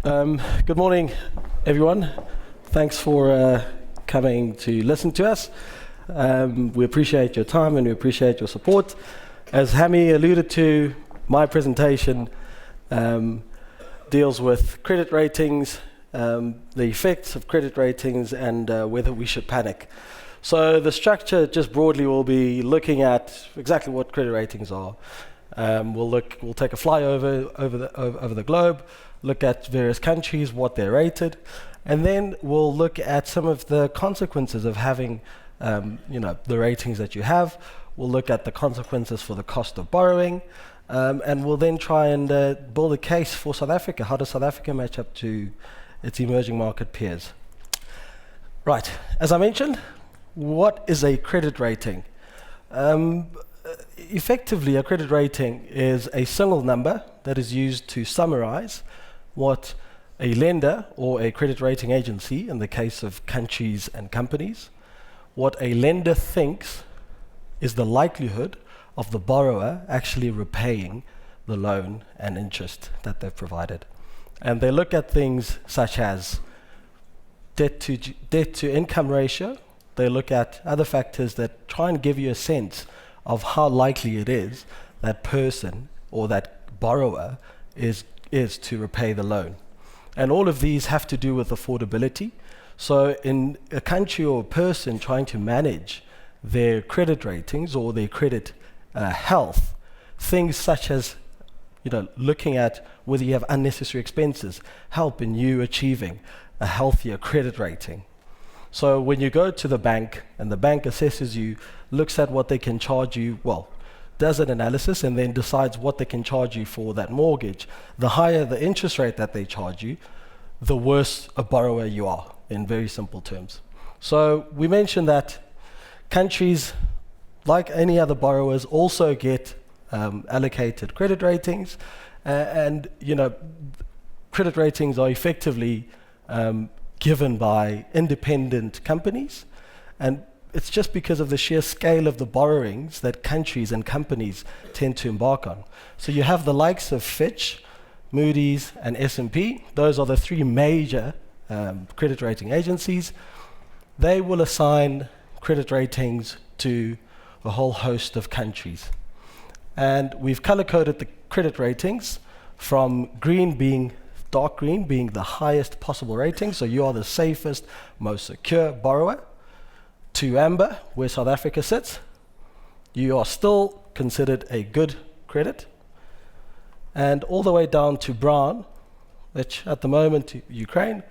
Good morning, everyone. Thanks for coming to listen to us. We appreciate your time and we appreciate your support. As Hammy alluded to, my presentation deals with credit ratings, the effects of credit ratings, and whether we should panic. So the structure, just broadly, will be looking at exactly what credit ratings are. We'll take a flyover over the globe, look at various countries, what they're rated, and then we'll look at some of the consequences of having, the ratings that you have. We'll look at the consequences for the cost of borrowing, and we'll then try and build a case for South Africa. How does South Africa match up to its emerging market peers? Right, as I mentioned, what is a credit rating? Effectively, a credit rating is a single number that is used to summarize what a lender or a credit rating agency, in the case of countries and companies, what a lender thinks is the likelihood of the borrower actually repaying the loan and interest that they've provided. And they look at things such as debt to income ratio. They look at other factors that try and give you a sense of how likely it is that person or that borrower is to repay the loan. And all of these have to do with affordability. So in a country or a person trying to manage their credit ratings or their credit health, things such as looking at whether you have unnecessary expenses help in you achieving a healthier credit rating. So when you go to the bank and the bank assesses you, looks at what they can charge you, does an analysis and then decides what they can charge you for that mortgage, the higher the interest rate that they charge you, the worse a borrower you are, in very simple terms. So we mentioned that countries, like any other borrowers, also get allocated credit ratings, and credit ratings are effectively given by independent companies, and it's just because of the sheer scale of the borrowings that countries and companies tend to embark on. So you have the likes of Fitch, Moody's, and S&P. Those are the three major credit rating agencies. They will assign credit ratings to a whole host of countries. And we've color-coded the credit ratings from dark green being the highest possible rating, so you are the safest, most secure borrower, to amber, where South Africa sits. You are still considered a good credit, and all the way down to brown, which at the moment, Ukraine,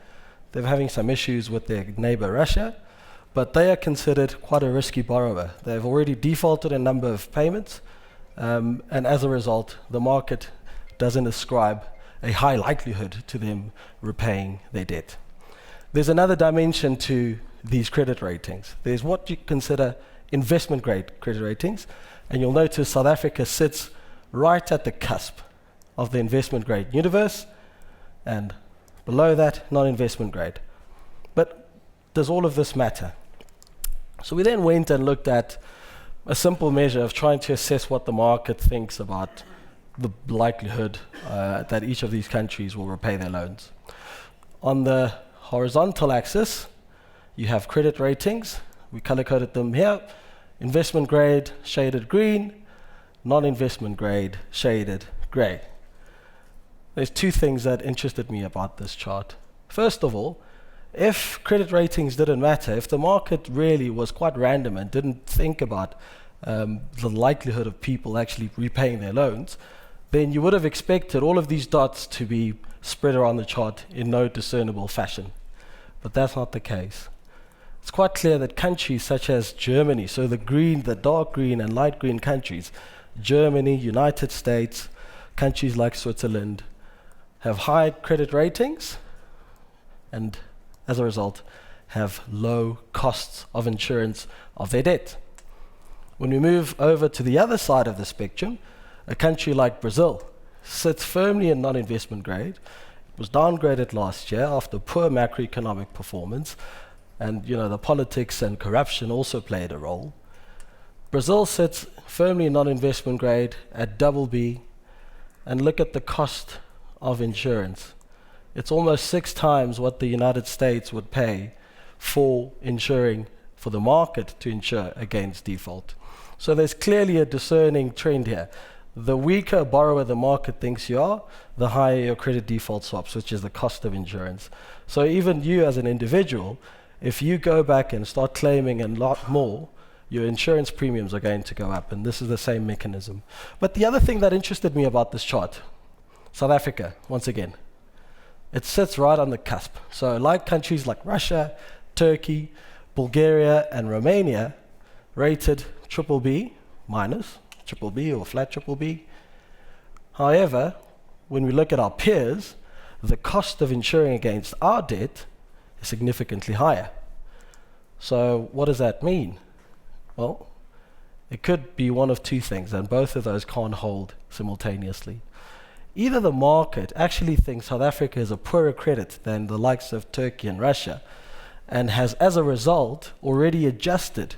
they're having some issues with their neighbor Russia, but they are considered quite a risky borrower. They've already defaulted a number of payments, and as a result, the market doesn't ascribe a high likelihood to them repaying their debt. There's another dimension to these credit ratings. There's what you consider investment grade credit ratings, and you'll notice South Africa sits right at the cusp of the investment grade universe, and below that, non-investment grade. But does all of this matter? So we then went and looked at a simple measure of trying to assess what the market thinks about the likelihood that each of these countries will repay their loans. On the horizontal axis, you have credit ratings. We color-coded them here. Investment grade, shaded green. Non-investment grade, shaded gray. There's two things that interested me about this chart. First of all, if credit ratings didn't matter, if the market really was quite random and didn't think about the likelihood of people actually repaying their loans, then you would have expected all of these dots to be spread around the chart in no discernible fashion. But that's not the case. It's quite clear that countries such as Germany, so the dark green and light green countries, Germany, United States, countries like Switzerland, have high credit ratings and as a result have low costs of insurance of their debt. When we move over to the other side of the spectrum, a country like Brazil sits firmly in non-investment grade. It was downgraded last year after poor macroeconomic performance, and the politics and corruption also played a role. Brazil sits firmly in non-investment grade at BB, and look at the cost of insurance. It's almost 6 times what the United States would pay for insuring, for the market to insure against default. So there's clearly a discerning trend here. The weaker a borrower the market thinks you are, the higher your credit default swaps, which is the cost of insurance. So even you as an individual, if you go back and start claiming a lot more, your insurance premiums are going to go up, and this is the same mechanism. But the other thing that interested me about this chart, South Africa, once again, it sits right on the cusp. So like countries like Russia, Turkey, Bulgaria, and Romania, rated triple B minus, triple B or flat triple B. However, when we look at our peers, the cost of insuring against our debt is significantly higher. So what does that mean? Well, it could be one of two things, and both of those can't hold simultaneously. Either the market actually thinks South Africa is a poorer credit than the likes of Turkey and Russia, and has, as a result, already adjusted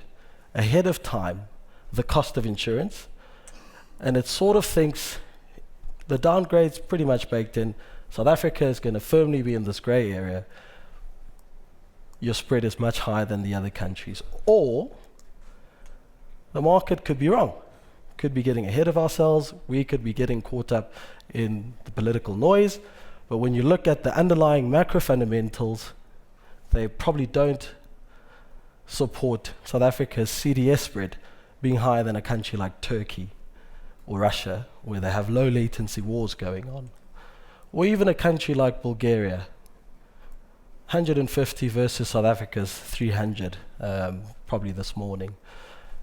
ahead of time the cost of insurance, and it sort of thinks the downgrade's pretty much baked in. South Africa is going to firmly be in this grey area. Your spread is much higher than the other countries. Or the market could be wrong. Could be getting ahead of ourselves. We could be getting caught up in the political noise. But when you look at the underlying macro fundamentals, they probably don't support South Africa's CDS spread being higher than a country like Turkey or Russia, where they have low latency wars going on. Or even a country like Bulgaria, 150 versus South Africa's 300, probably this morning.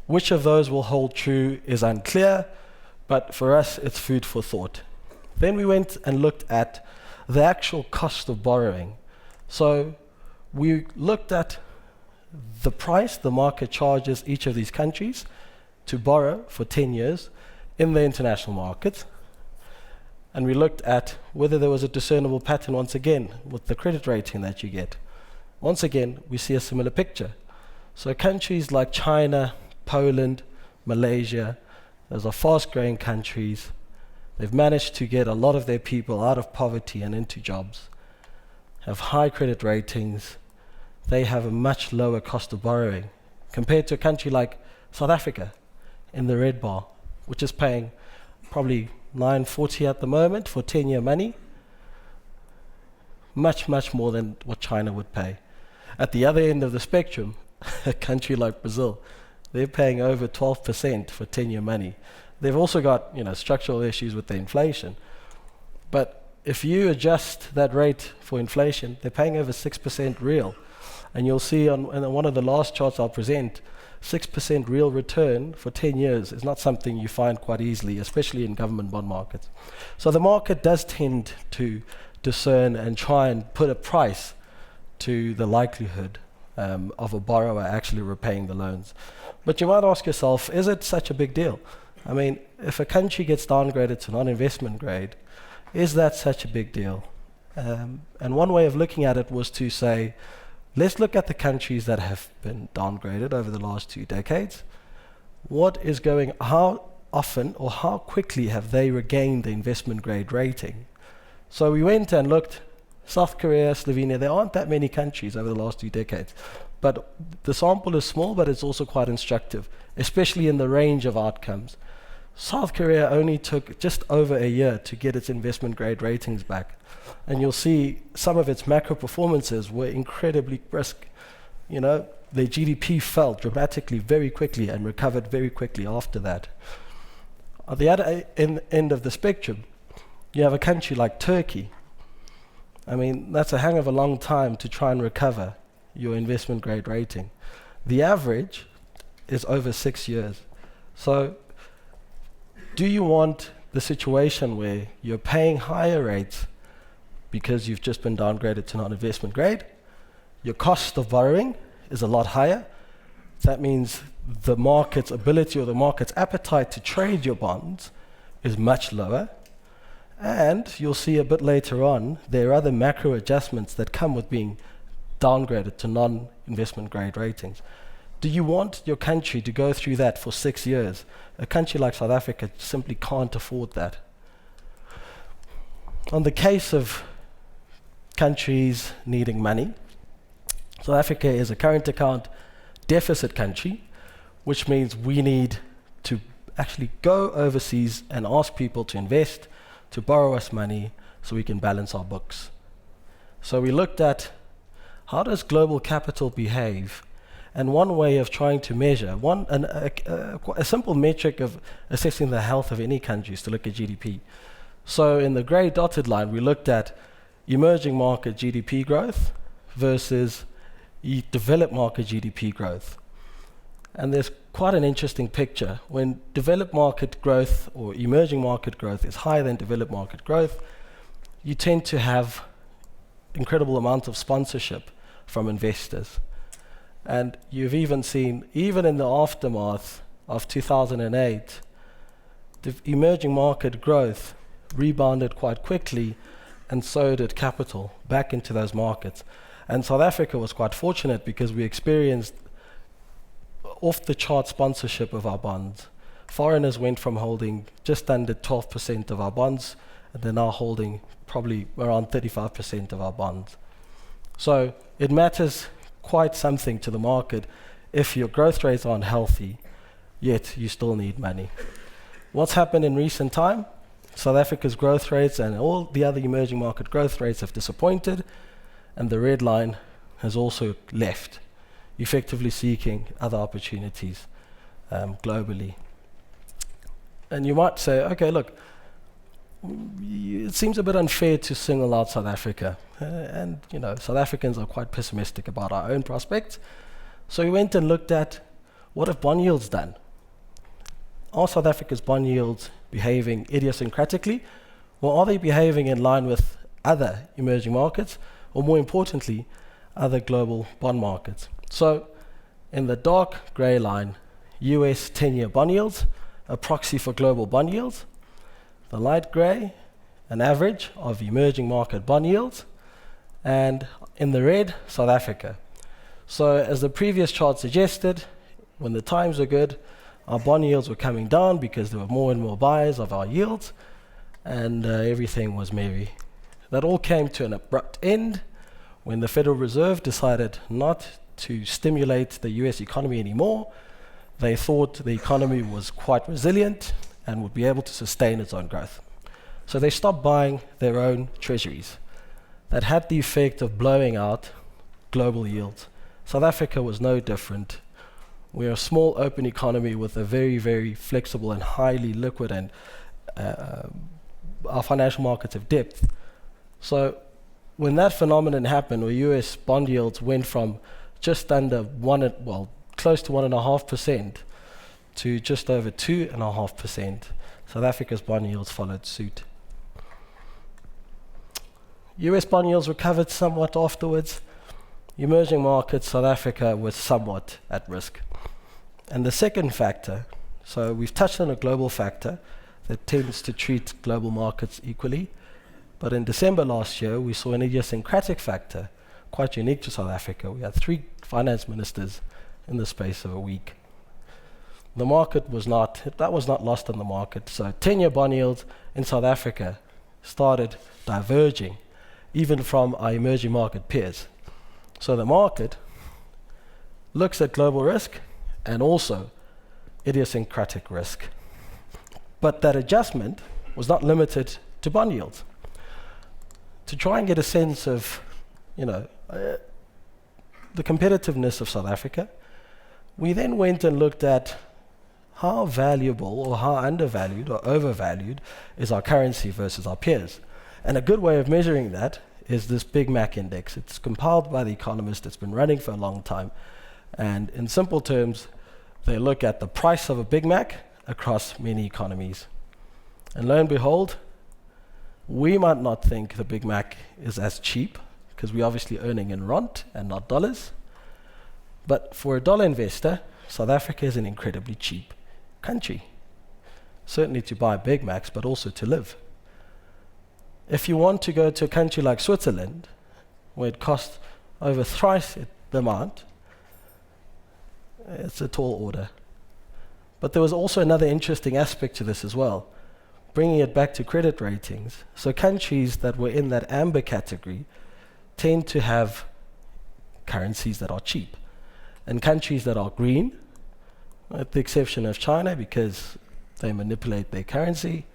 Which of those will hold true is unclear, but for us it's food for thought. Then we went and looked at the actual cost of borrowing. So we looked at the price the market charges each of these countries to borrow for 10 years in the international market. And we looked at whether there was a discernible pattern once again with the credit rating that you get. Once again, we see a similar picture. So countries like China, Poland, Malaysia, those are fast-growing countries. They've managed to get a lot of their people out of poverty and into jobs, have high credit ratings. They have a much lower cost of borrowing compared to a country like South Africa in the red bar, which is paying probably 940 at the moment for 10-year money. Much, much more than what China would pay. At the other end of the spectrum, a country like Brazil, they're paying over 12% for 10-year money. They've also got, structural issues with the inflation. But if you adjust that rate for inflation, they're paying over 6% real. And you'll see on one of the last charts I'll present, 6% real return for 10 years is not something you find quite easily, especially in government bond markets. So the market does tend to discern and try and put a price to the likelihood of a borrower actually repaying the loans. But you might ask yourself, is it such a big deal? I mean, if a country gets downgraded to non-investment grade, is that such a big deal? And one way of looking at it was to say, let's look at the countries that have been downgraded over the last 2 decades. How often or how quickly have they regained the investment grade rating? So we went and looked, South Korea, Slovenia, there aren't that many countries over the last 2 decades. But the sample is small, but it's also quite instructive, especially in the range of outcomes. South Korea only took just over a year to get its investment grade ratings back. And you'll see some of its macro performances were incredibly brisk. Their GDP fell dramatically very quickly and recovered very quickly after that. At the other end of the spectrum, you have a country like Turkey. I mean, that's a hang of a long time to try and recover your investment grade rating. The average is over 6 years. So do you want the situation where you're paying higher rates because you've just been downgraded to non-investment grade? Your cost of borrowing is a lot higher. That means the market's ability or the market's appetite to trade your bonds is much lower. And you'll see a bit later on, there are other macro adjustments that come with being downgraded to non-investment grade ratings. Do you want your country to go through that for 6 years? A country like South Africa simply can't afford that. On the case of countries needing money. South Africa is a current account deficit country, which means we need to actually go overseas and ask people to invest, to borrow us money so we can balance our books. So we looked at how does global capital behave, and one way of trying to measure, a simple metric of assessing the health of any country is to look at GDP. So in the grey dotted line, we looked at emerging market GDP growth versus developed market GDP growth. And there's quite an interesting picture. When developed market growth or emerging market growth is higher than developed market growth, you tend to have incredible amounts of sponsorship from investors. And you've even seen, even in the aftermath of 2008, the emerging market growth rebounded quite quickly, and so did capital back into those markets. And South Africa was quite fortunate because we experienced off-the-chart sponsorship of our bonds. Foreigners went from holding just under 12% of our bonds, and they're now holding probably around 35% of our bonds. So it matters quite something to the market if your growth rates aren't healthy, yet you still need money. What's happened in recent time? South Africa's growth rates and all the other emerging market growth rates have disappointed, and the red line has also left, effectively seeking other opportunities globally. And you might say, okay, look, it seems a bit unfair to single out South Africa. And South Africans are quite pessimistic about our own prospects. So we went and looked at what have bond yields done? Are South Africa's bond yields behaving idiosyncratically, or are they behaving in line with other emerging markets, or more importantly, other global bond markets? So in the dark grey line, US 10-year bond yields, a proxy for global bond yields. The light grey, an average of emerging market bond yields, and in the red, South Africa. So as the previous chart suggested, when the times were good, our bond yields were coming down because there were more and more buyers of our yields, and everything was merry. That all came to an abrupt end when the Federal Reserve decided not to stimulate the US economy anymore. They thought the economy was quite resilient and would be able to sustain its own growth. So they stopped buying their own treasuries. That had the effect of blowing out global yields. South Africa was no different. We're a small open economy with a very, very flexible and highly liquid, and our financial markets have depth. So when that phenomenon happened, where US bond yields went from just under close to 1.5% to just over 2.5%, South Africa's bond yields followed suit. US bond yields recovered somewhat afterwards. Emerging markets, South Africa was somewhat at risk. And the second factor, so we've touched on a global factor that tends to treat global markets equally, but in December last year, we saw an idiosyncratic factor quite unique to South Africa. We had 3 finance ministers in the space of a week. The market was not lost on the market. So 10-year bond yields in South Africa started diverging, even from our emerging market peers. So the market looks at global risk and also idiosyncratic risk. But that adjustment was not limited to bond yields. To try and get a sense of, the competitiveness of South Africa, we then went and looked at how valuable or how undervalued or overvalued is our currency versus our peers. And a good way of measuring that is this Big Mac index. It's compiled by The Economist. It's been running for a long time. And in simple terms, they look at the price of a Big Mac across many economies. And lo and behold, we might not think the Big Mac is as cheap, because we're obviously earning in rand and not dollars. But for a dollar investor, South Africa is an incredibly cheap country. Certainly to buy Big Macs, but also to live. If you want to go to a country like Switzerland, where it costs over thrice the amount, it's a tall order. But there was also another interesting aspect to this as well, bringing it back to credit ratings. So countries that were in that amber category tend to have currencies that are cheap. And countries that are green, with the exception of China because they manipulate their currency,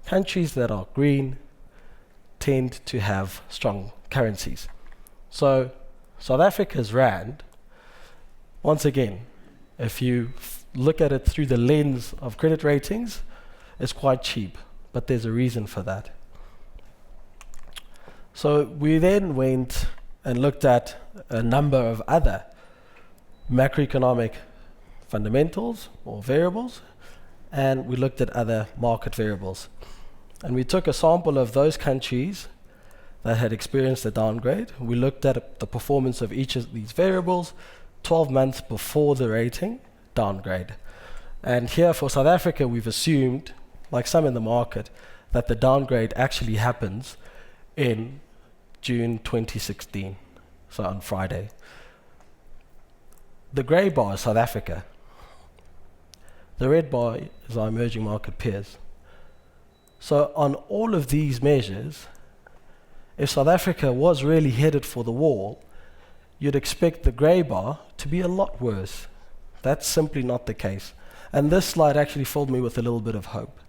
countries that are green tend to have strong currencies. So South Africa's rand, once again, if you look at it through the lens of credit ratings, it's quite cheap, but there's a reason for that. So we then went and looked at a number of other macroeconomic fundamentals or variables, and we looked at other market variables. And we took a sample of those countries that had experienced a downgrade. We looked at the performance of each of these variables 12 months before the rating downgrade. And here for South Africa, we've assumed, like some in the market, that the downgrade actually happens in June 2016, so on Friday. The grey bar is South Africa. The red bar is our emerging market peers. So on all of these measures, if South Africa was really headed for the wall, you'd expect the grey bar to be a lot worse. That's simply not the case. And this slide actually filled me with a little bit of hope.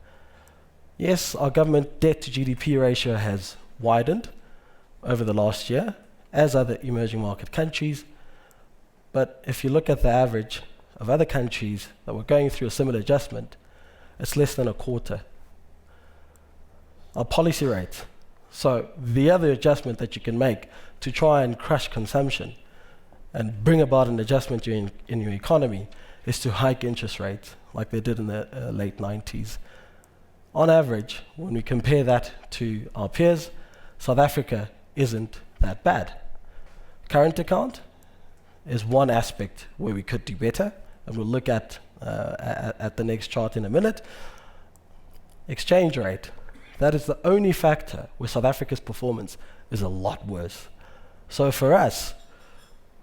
Yes, our government debt to GDP ratio has widened over the last year, as other emerging market countries. But if you look at the average of other countries that were going through a similar adjustment, it's less than a quarter. Our policy rates, so the other adjustment that you can make to try and crush consumption and bring about an adjustment in your economy, is to hike interest rates like they did in the late 90s. On average, when we compare that to our peers, South Africa isn't that bad. Current account is one aspect where we could do better, and we'll look at the next chart in a minute. Exchange rate, that is the only factor where South Africa's performance is a lot worse. So for us,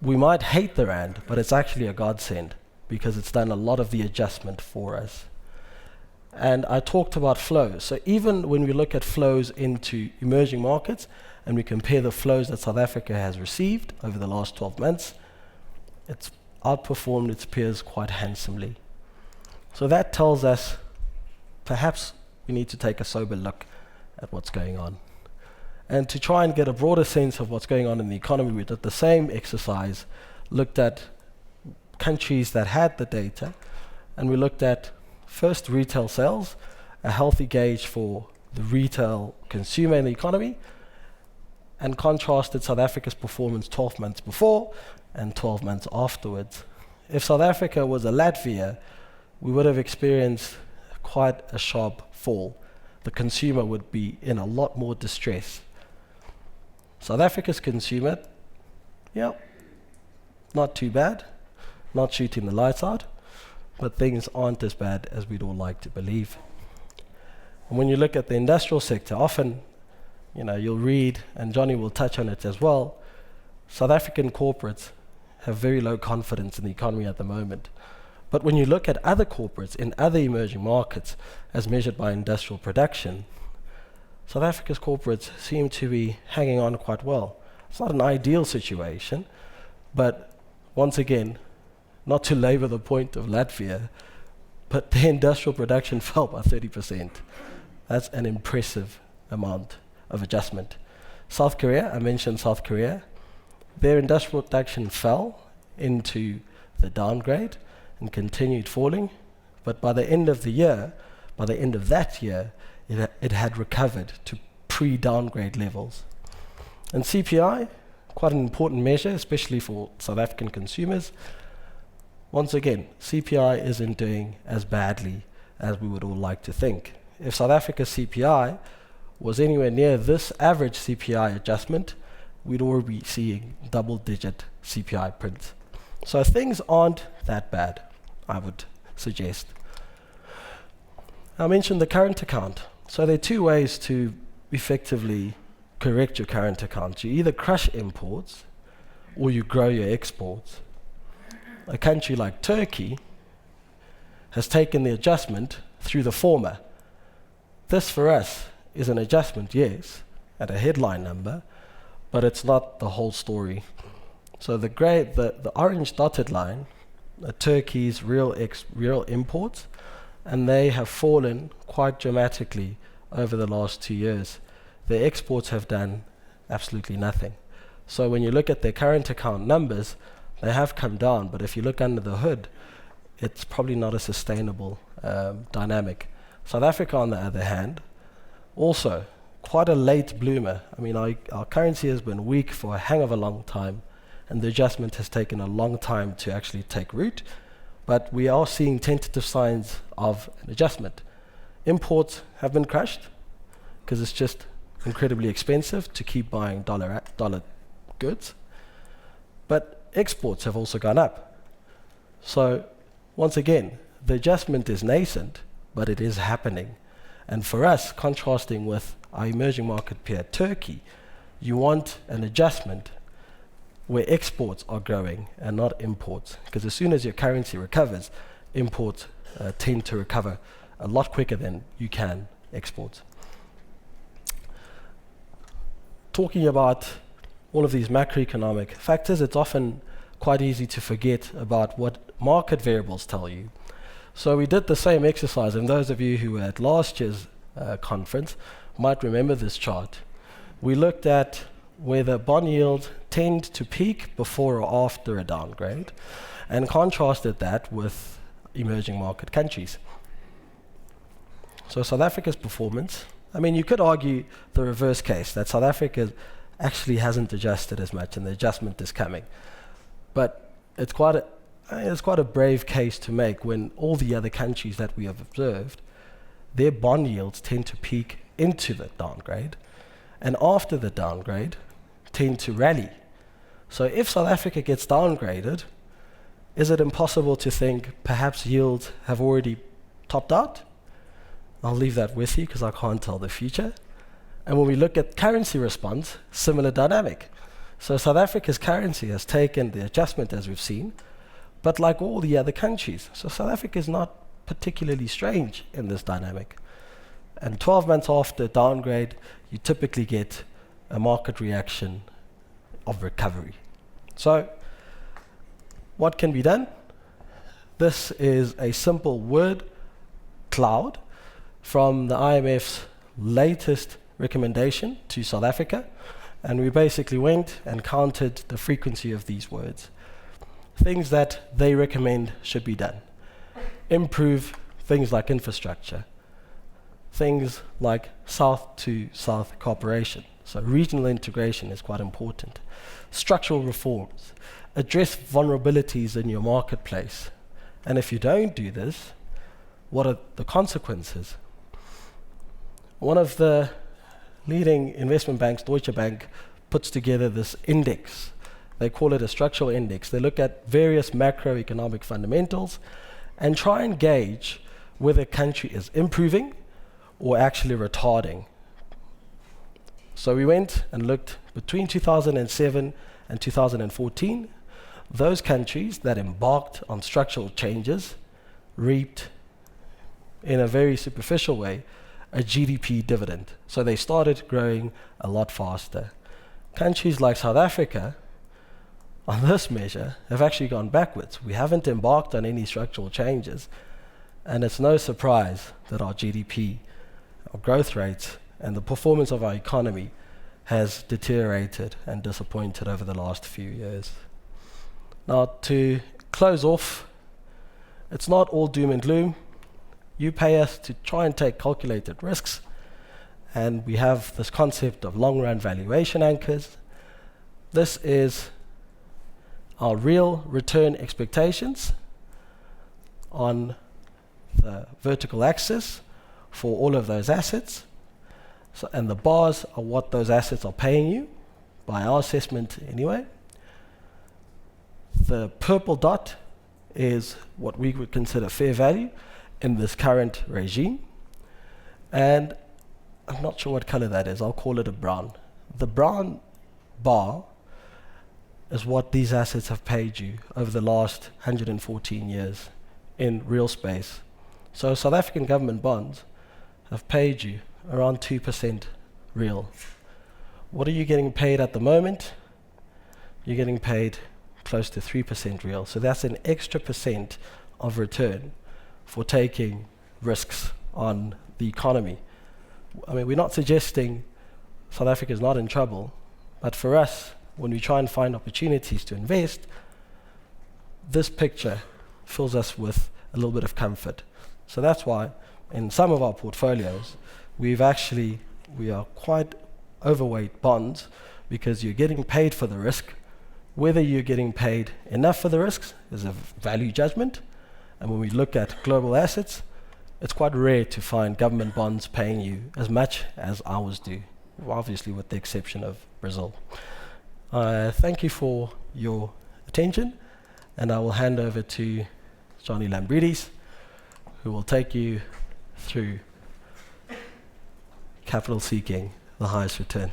we might hate the rand, but it's actually a godsend because it's done a lot of the adjustment for us. And I talked about flows. So even when we look at flows into emerging markets and we compare the flows that South Africa has received over the last 12 months, it's outperformed its peers quite handsomely. So that tells us perhaps we need to take a sober look at what's going on. And to try and get a broader sense of what's going on in the economy, we did the same exercise, looked at countries that had the data, and we looked at first retail sales, a healthy gauge for the retail consumer in the economy, and contrasted South Africa's performance 12 months before and 12 months afterwards. If South Africa was a Latvia, we would have experienced quite a sharp fall. The consumer would be in a lot more distress. South Africa's consumer, yeah, not too bad, not shooting the lights out, but things aren't as bad as we'd all like to believe. And when you look at the industrial sector, often, you'll read, and Johnny will touch on it as well, South African corporates have very low confidence in the economy at the moment. But when you look at other corporates in other emerging markets, as measured by industrial production, South Africa's corporates seem to be hanging on quite well. It's not an ideal situation, but once again, not to labor the point of Latvia, but the industrial production fell by 30%. That's an impressive amount of adjustment. South Korea, I mentioned South Korea, their industrial production fell into the downgrade and continued falling, but by the end of that year, it had recovered to pre-downgrade levels. And CPI, quite an important measure, especially for South African consumers. Once again, CPI isn't doing as badly as we would all like to think. If South Africa's CPI was anywhere near this average CPI adjustment, we'd already be seeing double-digit CPI prints. So things aren't that bad, I would suggest. I mentioned the current account. So there are two ways to effectively correct your current account. You either crush imports or you grow your exports. A country like Turkey has taken the adjustment through the former. This for us is an adjustment, yes, at a headline number, but it's not the whole story. So the orange dotted line are Turkey's real imports, and they have fallen quite dramatically over the last 2 years. Their exports have done absolutely nothing. So when you look at their current account numbers, they have come down, but if you look under the hood, it's probably not a sustainable dynamic. South Africa, on the other hand, also quite a late bloomer. I mean, our currency has been weak for a hang of a long time, and the adjustment has taken a long time to actually take root, but we are seeing tentative signs of an adjustment. Imports have been crushed because it's just incredibly expensive to keep buying dollar goods, but exports have also gone up. So once again, the adjustment is nascent, but it is happening. And for us, contrasting with our emerging market peer Turkey, you want an adjustment where exports are growing and not imports, because as soon as your currency recovers, imports tend to recover a lot quicker than you can exports. Talking about all of these macroeconomic factors, it's often quite easy to forget about what market variables tell you. So we did the same exercise, and those of you who were at last year's conference might remember this chart. We looked at whether bond yields tend to peak before or after a downgrade, and contrasted that with emerging market countries. So South Africa's performance, I mean, you could argue the reverse case, that South Africa actually hasn't adjusted as much and the adjustment is coming. But it's quite a brave case to make when all the other countries that we have observed, their bond yields tend to peak into the downgrade, and after the downgrade, tend to rally. So if South Africa gets downgraded, is it impossible to think perhaps yields have already topped out? I'll leave that with you because I can't tell the future. And when we look at currency response, similar dynamic. So South Africa's currency has taken the adjustment as we've seen, but like all the other countries. So South Africa is not particularly strange in this dynamic. And 12 months after downgrade, you typically get a market reaction of recovery. So what can be done? This is a simple word cloud from the IMF's latest recommendation to South Africa, and we basically went and counted the frequency of these words. Things that they recommend should be done. Improve things like infrastructure, things like south-to-south cooperation. So regional integration is quite important. Structural reforms, address vulnerabilities in your marketplace. And if you don't do this, what are the consequences? One of the leading investment banks, Deutsche Bank, puts together this index. They call it a structural index. They look at various macroeconomic fundamentals and try and gauge whether a country is improving or actually retarding. So we went and looked between 2007 and 2014. Those countries that embarked on structural changes reaped, in a very superficial way, a GDP dividend. So they started growing a lot faster. Countries like South Africa, on this measure, have actually gone backwards. We haven't embarked on any structural changes, and it's no surprise that our GDP, our growth rates, and the performance of our economy has deteriorated and disappointed over the last few years. Now, to close off, it's not all doom and gloom. You pay us to try and take calculated risks, and we have this concept of long-run valuation anchors. This is our real return expectations on the vertical axis for all of those assets. So, and the bars are what those assets are paying you, by our assessment anyway. The purple dot is what we would consider fair value in this current regime. And I'm not sure what color that is, I'll call it a brown. The brown bar is what these assets have paid you over the last 114 years in real space. So South African government bonds have paid you around 2% real. What are you getting paid at the moment? You're getting paid close to 3% real. So that's an extra percent of return for taking risks on the economy. I mean, we're not suggesting South Africa is not in trouble, but for us, when we try and find opportunities to invest, this picture fills us with a little bit of comfort. So that's why in some of our portfolios, we are quite overweight bonds, because you're getting paid for the risk. Whether you're getting paid enough for the risks is a value judgment. And when we look at global assets, it's quite rare to find government bonds paying you as much as ours do, obviously with the exception of Brazil. Thank you for your attention, and I will hand over to Johnny Lambridis, who will take you through capital seeking the highest return.